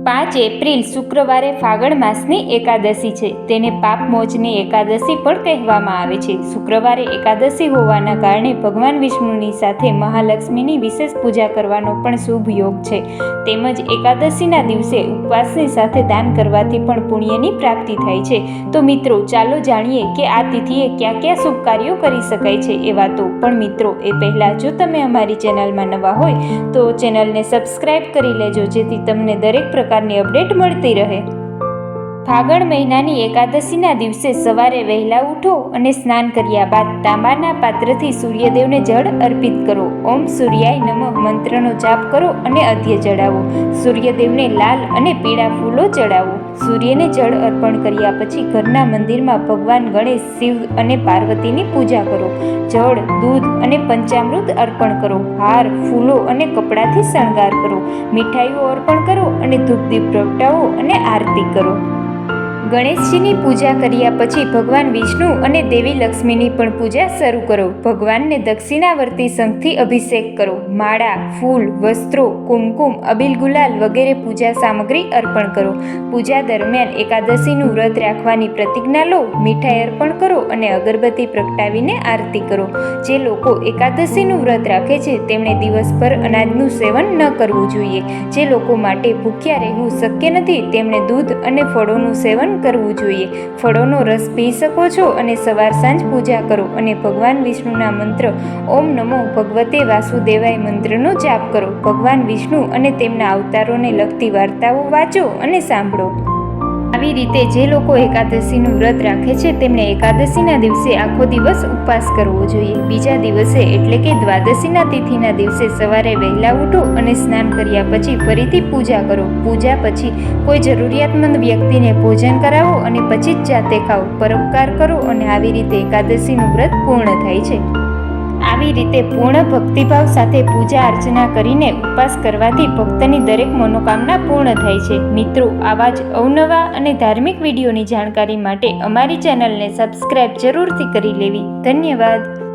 5 April શુક્રવારે ફાગણ માસની એકાદશી છે. તેને પાપમોચની એકાદશી પણ કહેવામાં આવે છે. શુક્રવારે એકાદશી હોવાના કારણે ભગવાન વિષ્ણુની સાથે મહાલક્ષ્મીની વિશેષ પૂજા કરવાનો પણ શુભ યોગ છે. તેમજ એકાદશીના દિવસે ઉપવાસની સાથે દાન કરવાથી પણ પુણ્યની પ્રાપ્તિ થાય છે. તો મિત્રો, ચાલો જાણીએ કે આ તિથિએ કયા કયા શુભ કાર્યો કરી શકાય છે એ વાતો. પણ મિત્રો, એ પહેલાં જો તમે અમારી ચેનલમાં નવા હોય તો ચેનલને સબસ્ક્રાઈબ કરી લેજો, જેથી તમને દરેક પ્રકારની અપડેટ મળતી રહે. ફાગણ મહિનાની એકાદશીના દિવસે સવારે વહેલા ઉઠો અને સ્નાન કર્યા બાદ તાંબાના પાત્રથી સૂર્યદેવને જળ અર્પિત કરો. ઓમ સૂર્યાય નમઃ મંત્રનો જાપ કરો અને અધ્ય ચડાવો. સૂર્યદેવને લાલ અને પીળા ફૂલો ચડાવો. સૂર્યને જળ અર્પણ કર્યા પછી ઘરના મંદિરમાં ભગવાન ગણેશ, શિવ અને પાર્વતીની પૂજા કરો. જળ, દૂધ અને પંચામૃત અર્પણ કરો. હાર, ફૂલો અને કપડાથી શણગાર કરો. મીઠાઈઓ અર્પણ કરો અને ધૂપદીપ પ્રગટાવો અને આરતી કરો. ગણેશજીની પૂજા કર્યા પછી ભગવાન વિષ્ણુ અને દેવી લક્ષ્મીની પણ પૂજા શરૂ કરો. ભગવાનને દક્ષિણાવર્તી શંખથી અભિષેક કરો. માળા, ફૂલ, વસ્ત્રો, કુમકુમ, અબીલ ગુલાલ વગેરે પૂજા સામગ્રી અર્પણ કરો. પૂજા દરમિયાન એકાદશીનું વ્રત રાખવાની પ્રતિજ્ઞા લો. મીઠાઈ અર્પણ કરો અને અગરબત્તી પ્રગટાવીને આરતી કરો. જે લોકો એકાદશીનું વ્રત રાખે છે તેમણે દિવસભર અનાજનું સેવન ન કરવું જોઈએ. જે લોકો માટે ભૂખ્યા રહેવું શક્ય નથી તેમણે દૂધ અને ફળોનું સેવન કરવું જોઈએ. ફળોનો રસ પી શકો છો અને સવાર સાંજ પૂજા કરો અને ભગવાન વિષ્ણુના મંત્ર ઓમ નમો ભગવતે વાસુદેવાય મંત્રનો જાપ કરો. ભગવાન વિષ્ણુ અને તેમના અવતારોને લગતી વાર્તાઓ વાંચો અને સાંભળો. આવી રીતે જે લોકો એકાદશીનું વ્રત રાખે છે તેમણે એકાદશીના દિવસે આખો દિવસ ઉપવાસ કરવો જોઈએ. બીજા દિવસે એટલે કે દ્વાદશીના તિથિના દિવસે સવારે વહેલા ઉઠો અને સ્નાન કર્યા પછી ફરીથી પૂજા કરો. પૂજા પછી કોઈ જરૂરિયાતમંદ વ્યક્તિને ભોજન કરાવો અને પછી જ જાતે ખાઓ. પરોપકાર કરો અને આવી રીતે એકાદશીનું વ્રત પૂર્ણ થાય છે. આવી રીતે પૂર્ણ ભક્તિભાવ સાથે પૂજા અર્ચના કરીને ઉપવાસ કરવાથી ભક્તની દરેક મનોકામના પૂર્ણ થાય છે. મિત્રો, આવા જ અવનવા અને ધાર્મિક વિડીયોની જાણકારી માટે અમારી ચેનલને સબસ્ક્રાઈબ જરૂરથી કરી લેવી. ધન્યવાદ.